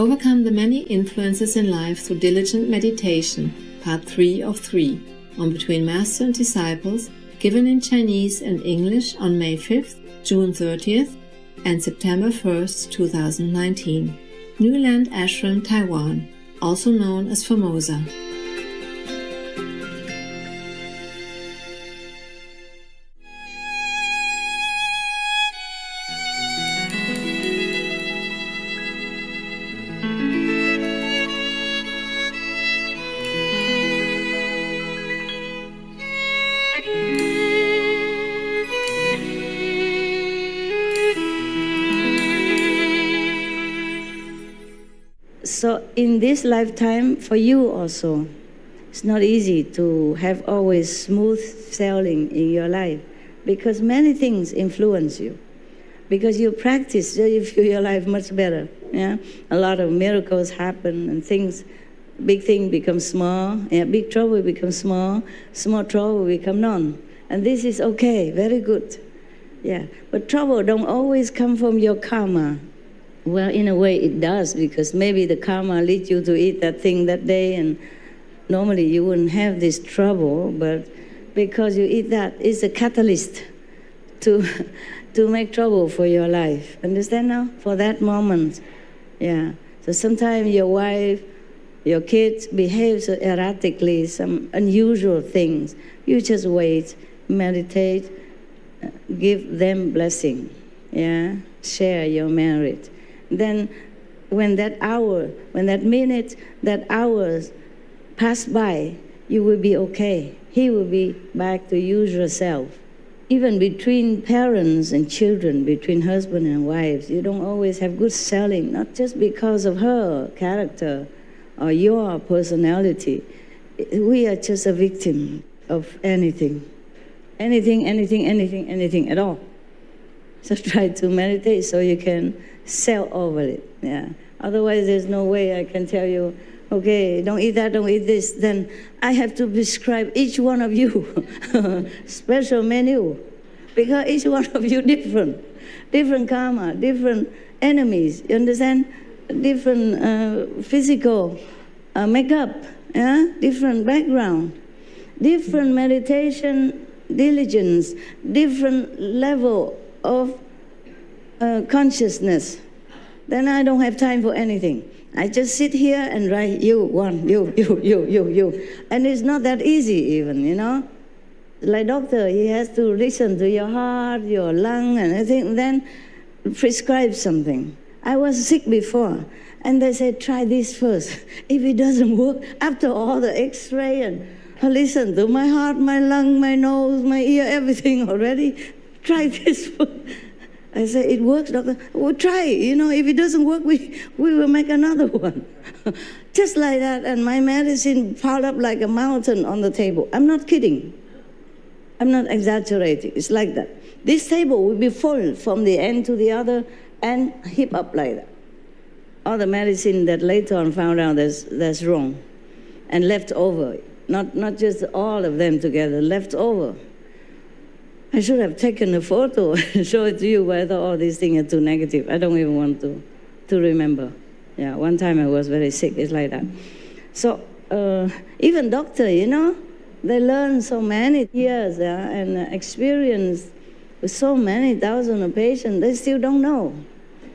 Overcome the many influences in life through diligent meditation, Part 3 of 3, on Between Master and Disciples, given in Chinese and English on May 5th, June 30th, and September 1st, 2019. New Land Ashram, Taiwan, also known as Formosa. So in this lifetime, for you also, it's not easy to have always smooth sailing in your life because many things influence you. Because you practice, so you feel your life much better. Yeah, a lot of miracles happen and things, big thing becomes small, big trouble becomes small, small trouble become none. And this is okay, very good. Yeah, but trouble don't always come from your karma. Well, in a way it does, because maybe the karma leads you to eat that thing that day, and normally you wouldn't have this trouble, but because you eat that, it's a catalyst to make trouble for your life. Understand now? For that moment. Yeah. So sometimes your wife, your kids behave so erratically, some unusual things. You just wait, meditate, give them blessing. Yeah. Share your merit. Then when that hour, when that minute, that hours pass by, you will be okay. He will be back to usual self. Even between parents and children, between husband and wives, you don't always have good selling, not just because of her character or your personality. We are just a victim of anything. Anything at all. So try to meditate so you can sail over it. Yeah. Otherwise, there's no way I can tell you, okay, don't eat that, don't eat this. Then I have to prescribe each one of you special menu, because each one of you different karma, different enemies. You understand? Different physical makeup, yeah? Different background, different meditation diligence, different level of consciousness. Then I don't have time for anything. I just sit here and write you, one, you. And it's not that easy even, you know. Like doctor, he has to listen to your heart, your lung, and everything, then prescribe something. I was sick before, and they said, try this first. If it doesn't work, after all the x-ray, and I listen to my heart, my lung, my nose, my ear, everything already, try this first. I said, it works, doctor. Well, try it. You know, if it doesn't work, we will make another one. Just like that, and my medicine piled up like a mountain on the table. I'm not kidding. I'm not exaggerating. It's like that. This table will be full from the end to the other and heap up like that. All the medicine that later on found out that's wrong and left over. Not just all of them together, left over. I should have taken a photo and show it to you, but I thought, oh, these things are too negative. I don't even want to remember. Yeah, one time I was very sick. It's like that. So even doctor, you know, they learn so many years and experience with so many thousands of patients, they still don't know.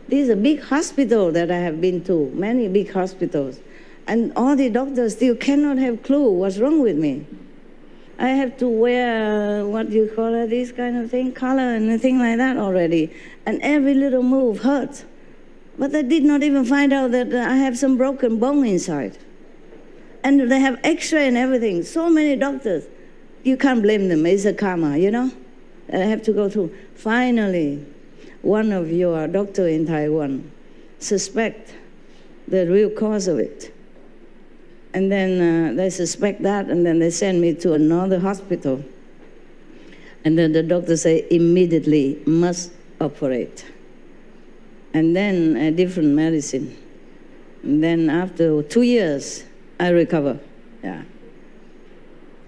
This is a big hospital that I have been to, many big hospitals. And all the doctors still cannot have clue what's wrong with me. I have to wear, what do you call it, this kind of thing, collar and thing like that already. And every little move hurts. But they did not even find out that I have some broken bone inside. And they have x-ray and everything. So many doctors. You can't blame them. It's a karma, you know, that I have to go through. Finally, one of your doctor in Taiwan suspect the real cause of it. And then they suspect that, and then they send me to another hospital. And then the doctor say, immediately must operate. And then a different medicine. And then after 2 years, I recover. Yeah.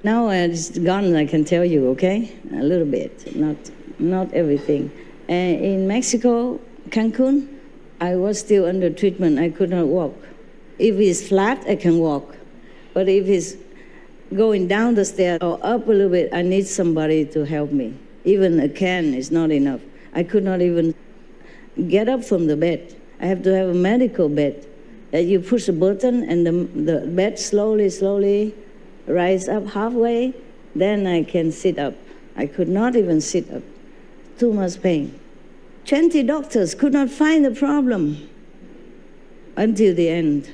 Now it's gone, I can tell you, okay? A little bit, not everything. In Mexico, Cancun, I was still under treatment. I could not walk. If it's flat, I can walk. But if it's going down the stairs or up a little bit, I need somebody to help me. Even a can is not enough. I could not even get up from the bed. I have to have a medical bed. You push a button and the bed slowly rise up halfway, then I can sit up. I could not even sit up. Too much pain. 20 doctors could not find the problem until the end,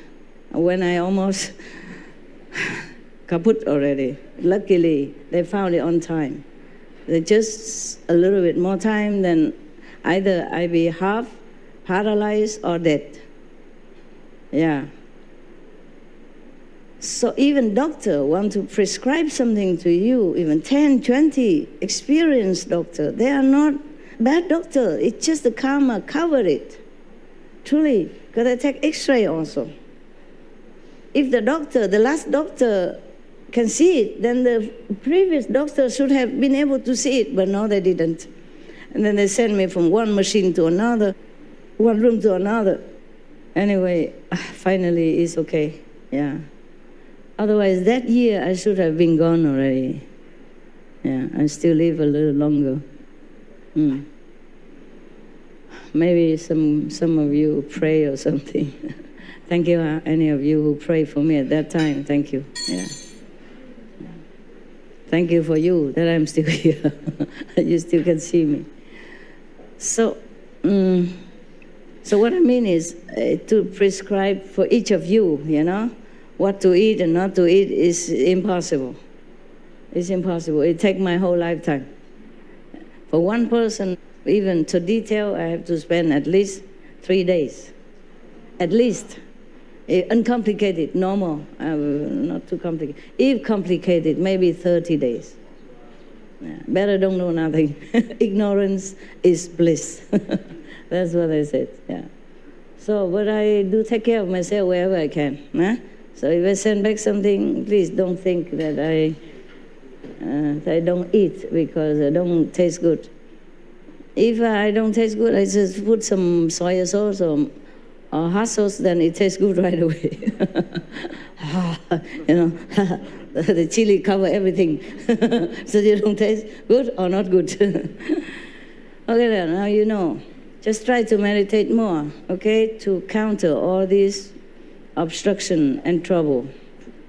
when I almost kaput already. Luckily, they found it on time. They just a little bit more time, then either I be half paralyzed or dead. Yeah. So even doctor want to prescribe something to you, even 10, 20 experienced doctor, they are not bad doctor. It's just the karma covered it. Truly, because I take x-ray also. If the doctor, the last doctor can see it, then the previous doctor should have been able to see it, but no, they didn't. And then they sent me from one machine to another, one room to another. Anyway, finally it's okay, yeah. Otherwise, that year I should have been gone already. Yeah, I still live a little longer. Maybe some of you pray or something. Thank you, any of you who prayed for me at that time. Thank you. Yeah. Thank you for you that I'm still here. You still can see me. So what I mean is to prescribe for each of you, you know, what to eat and not to eat is impossible. It's impossible. It takes my whole lifetime. For one person, even to detail, I have to spend at least 3 days. At least. Uncomplicated, normal, not too complicated. If complicated, maybe 30 days. Yeah, better don't know nothing. Ignorance is bliss. That's what I said, yeah. So, but I do take care of myself wherever I can. Huh? So if I send back something, please don't think that I don't eat because I don't taste good. If I don't taste good, I just put some soy sauce or hot sauce, then it tastes good right away. You know, the chili cover everything. So you don't taste good or not good. Okay, then, now you know. Just try to meditate more, okay, to counter all this obstruction and trouble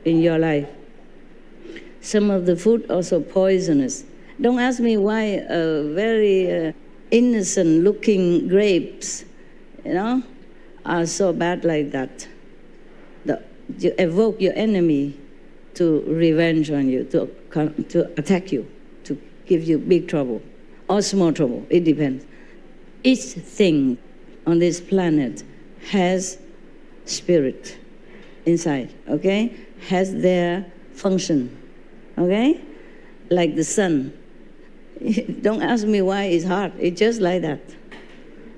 in your life. Some of the food also poisonous. Don't ask me why very innocent-looking grapes, you know, are so bad like that. You evoke your enemy to revenge on you, to attack you, to give you big trouble or small trouble. It depends. Each thing on this planet has spirit inside, okay? Has their function, okay? Like the sun. Don't ask me why it's hot. It's just like that.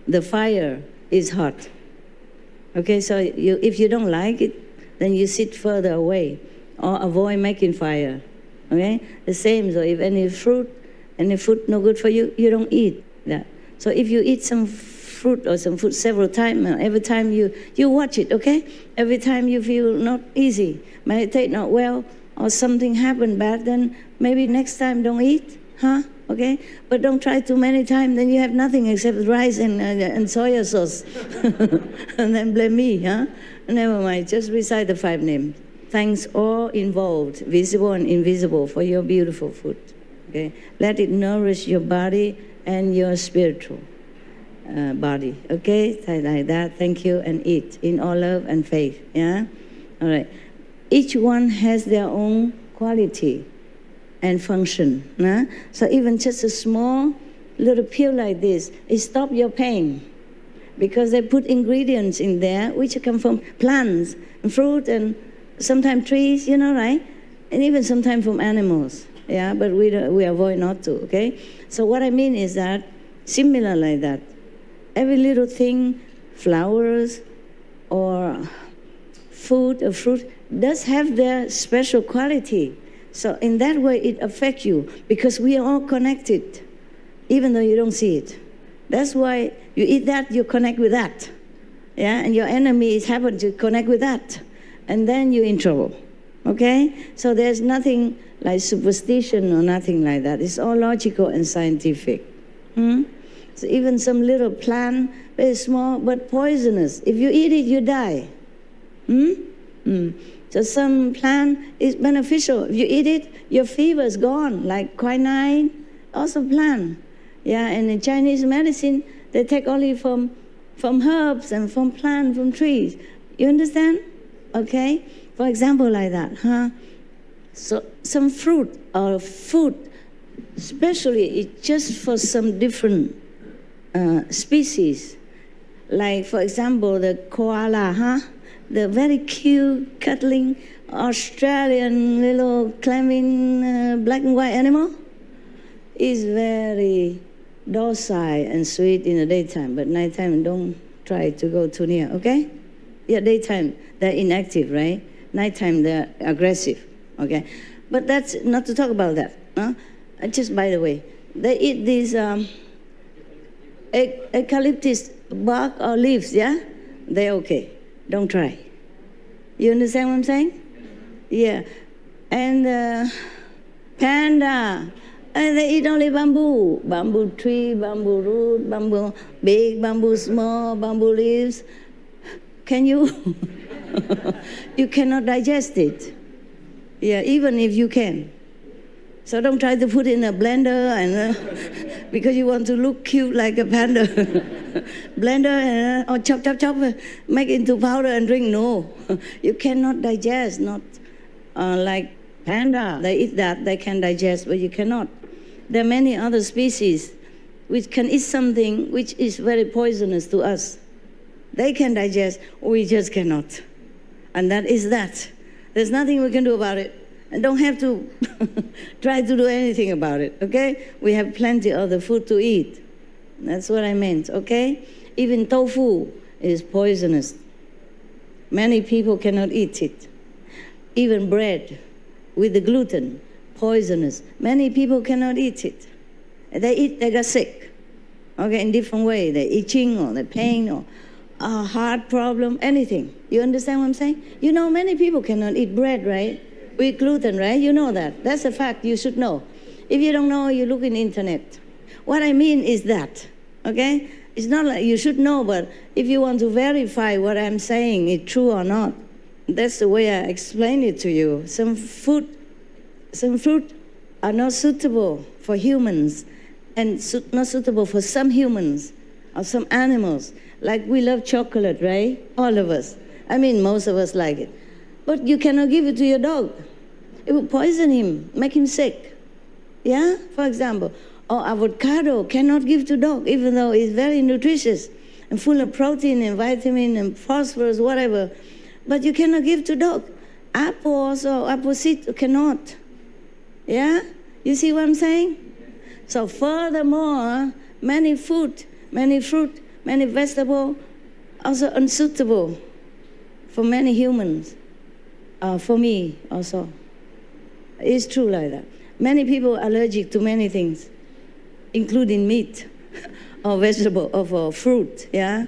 The fire is hot. Okay, so if you don't like it, then you sit further away or avoid making fire. Okay? The same, so if any fruit no good for you, you don't eat that. So if you eat some fruit or some food several times, every time you watch it, okay? Every time you feel not easy, meditate not well, or something happened bad, then maybe next time don't eat, huh? Okay? But don't try too many times, then you have nothing except rice and soy sauce. And then blame me, huh? Never mind, just recite the 5 names. Thanks all involved, visible and invisible, for your beautiful food. Okay? Let it nourish your body and your spiritual body. Okay? Like that, thank you, and eat in all love and faith. Yeah? All right. Each one has their own quality and function. Nah? So even just a small little pill like this, it stops your pain because they put ingredients in there which come from plants and fruit and sometimes trees, you know, right? And even sometimes from animals. Yeah, but we avoid not to, okay? So what I mean is that, similar like that, every little thing, flowers or food or fruit, does have their special quality. So in that way, it affects you because we are all connected, even though you don't see it. That's why you eat that, you connect with that. Yeah, and your enemies happen to connect with that, and then you're in trouble. Okay? So there's nothing like superstition or nothing like that. It's all logical and scientific. So even some little plant, very small, but poisonous. If you eat it, you die. So some plant is beneficial. If you eat it, your fever is gone, like quinine, also plant. Yeah, and in Chinese medicine, they take only from herbs and from plants, from trees. You understand? Okay? For example, like that, huh? So some fruit or food, especially it's just for some different species. Like, for example, the koala, huh? The very cute, cuddling Australian little climbing black and white animal is very docile and sweet in the daytime, but nighttime don't try to go too near, okay? Yeah, daytime they're inactive, right? Nighttime they're aggressive, okay? But that's not to talk about that. Huh? Just by the way, they eat these eucalyptus bark or leaves, yeah? They're okay. Don't try. You understand what I'm saying? Yeah. And panda, and they eat only bamboo. Bamboo tree, bamboo root, bamboo big, bamboo small, bamboo leaves. Can you? You cannot digest it. Yeah, even if you can. So don't try to put it in a blender and because you want to look cute like a panda. Blender and or chop, make it into powder and drink. No, you cannot digest. Not like panda. They eat that, they can digest, but you cannot. There are many other species which can eat something which is very poisonous to us. They can digest, we just cannot. And that is that. There's nothing we can do about it. And don't have to try to do anything about it, okay? We have plenty of the food to eat. That's what I meant, okay? Even tofu is poisonous. Many people cannot eat it. Even bread with the gluten, poisonous. Many people cannot eat it. They got sick, okay, in different way. They're itching or they're pain or a heart problem, anything. You understand what I'm saying? You know, many people cannot eat bread, right? With gluten, right? You know that. That's a fact you should know. If you don't know, you look in the internet. What I mean is that, okay? It's not like you should know, but if you want to verify what I'm saying is true or not, that's the way I explain it to you. Some fruit are not suitable for humans and not suitable for some humans or some animals. Like we love chocolate, right? All of us. I mean, most of us like it. But you cannot give it to your dog. It will poison him, make him sick. Yeah, for example. Or avocado cannot give to dog, even though it's very nutritious and full of protein and vitamin and phosphorus, whatever. But you cannot give to dog. Apple also, apple seed cannot. Yeah? You see what I'm saying? So furthermore, many fruit, many vegetable, also unsuitable for many humans. For me also. It's true like that. Many people are allergic to many things, including meat or vegetable or fruit, yeah?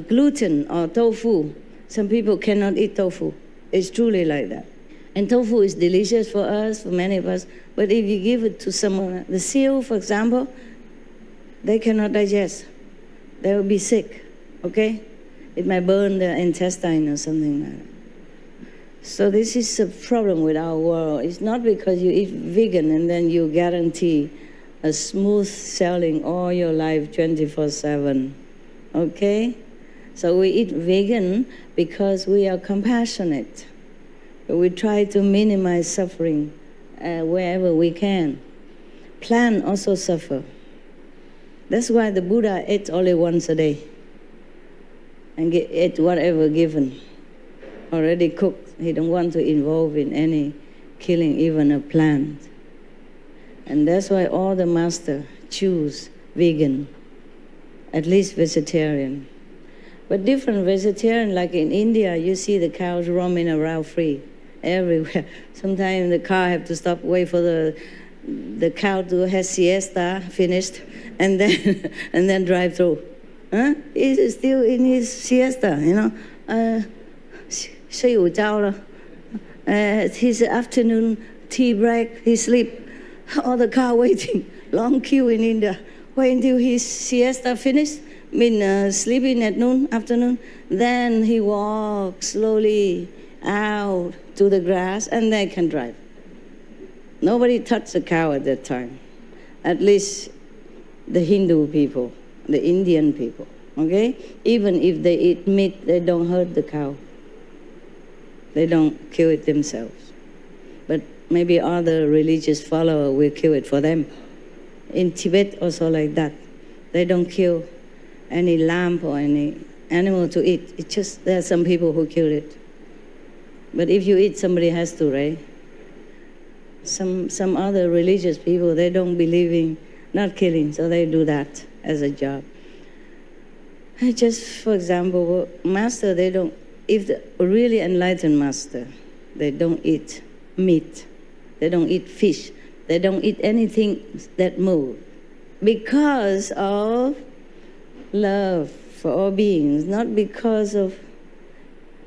Gluten or tofu. Some people cannot eat tofu. It's truly like that. And tofu is delicious for us, for many of us, but if you give it to someone, the seal, for example, they cannot digest. They will be sick, okay? It might burn their intestine or something like that. So this is a problem with our world. It's not because you eat vegan and then you guarantee a smooth sailing all your life 24/7, okay? So we eat vegan because we are compassionate. We try to minimize suffering wherever we can. Plants also suffer. That's why the Buddha ate only once a day and ate whatever given, already cooked. He don't want to involve in any killing, even a plant. And that's why all the masters choose vegan, at least vegetarian. But different vegetarian, like in India, you see the cows roaming around free everywhere. Sometimes the car have to stop, wait for the cow to have siesta finished, and then drive through. Huh? He's still in his siesta, you know. His afternoon tea break, he sleep. All the car waiting, long queue in India. Wait until his siesta finished, sleeping at afternoon. Then he walks slowly out to the grass, and they can drive. Nobody touched the cow at that time. At least the Hindu people, the Indian people, okay? Even if they eat meat, they don't hurt the cow. They don't kill it themselves. But maybe other religious followers will kill it for them. In Tibet, also like that. They don't kill any lamb or any animal to eat. It's just there are some people who kill it. But if you eat, somebody has to, right? Some other religious people, they don't believe in not killing, so they do that as a job. Just for example, master, they don't, if the really enlightened master, they don't eat meat, they don't eat fish, they don't eat anything that moves, because of love for all beings, not because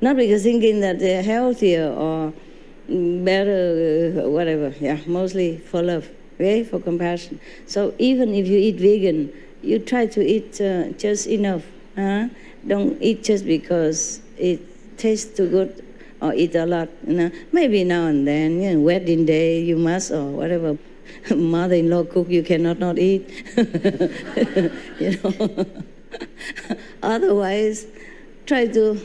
thinking that they're healthier or better, whatever, mostly for love, okay, for compassion. So even if you eat vegan, you try to eat just enough. Don't eat just because it tastes too good, or eat a lot. Maybe now and then, wedding day you must, or whatever. Mother-in-law cook, you cannot not eat. Otherwise, try to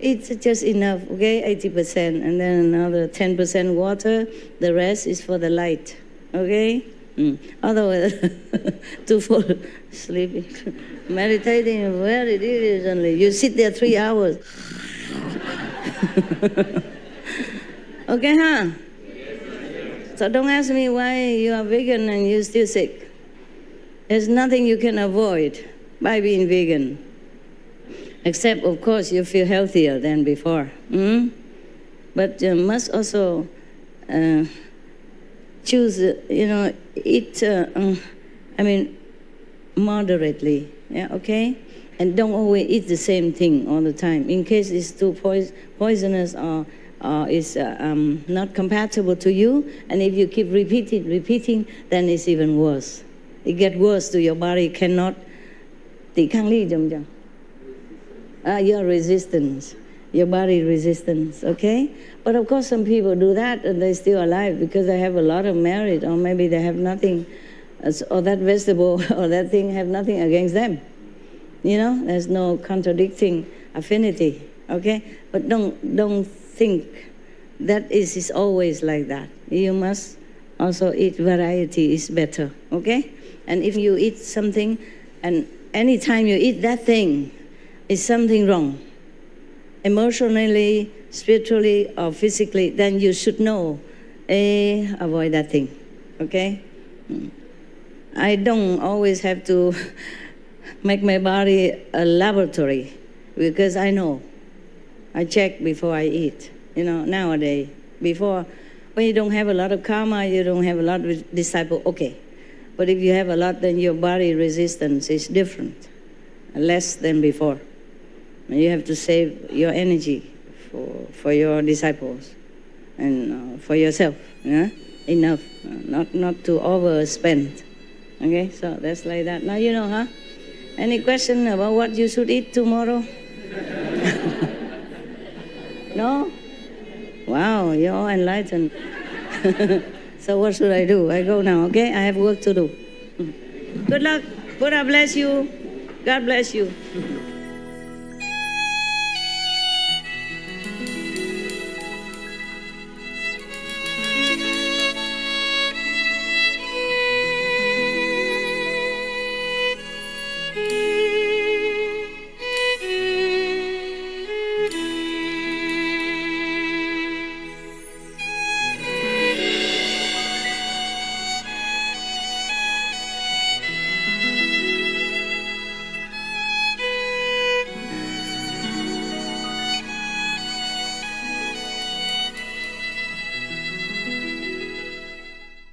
eat just enough, okay, 80%, and then another 10% water. The rest is for the light, okay? Otherwise, to fall asleep. Meditating very diligently. You sit there 3 hours. Okay, huh? So don't ask me why you are vegan and you're still sick. There's nothing you can avoid by being vegan. Except, of course, you feel healthier than before. But you must also choose, eat, moderately, okay? And don't always eat the same thing all the time, in case it's too poisonous or is not compatible to you. And if you keep repeating, then it's even worse. It gets worse to your body, cannot. Your resistance, your body resistance, okay? But of course some people do that and they're still alive because they have a lot of merit, or maybe they have nothing, or that vegetable or that thing have nothing against them. There's no contradicting affinity, okay? But don't think that is always like that. You must also eat variety is better, okay? And if you eat something, and any time you eat that thing, is something wrong, emotionally, spiritually, or physically, then you should know, avoid that thing, okay? I don't always have to make my body a laboratory, because I know. I check before I eat, nowadays. Before, when you don't have a lot of karma, you don't have a lot of disciple, okay. But if you have a lot, then your body resistance is different, less than before. You have to save your energy for your disciples and for yourself, enough, not to overspend. Okay, so that's like that. Now you know, huh? Any question about what you should eat tomorrow? No? Wow, you're all enlightened. So what should I do? I go now, okay? I have work to do. Good luck. Buddha bless you. God bless you.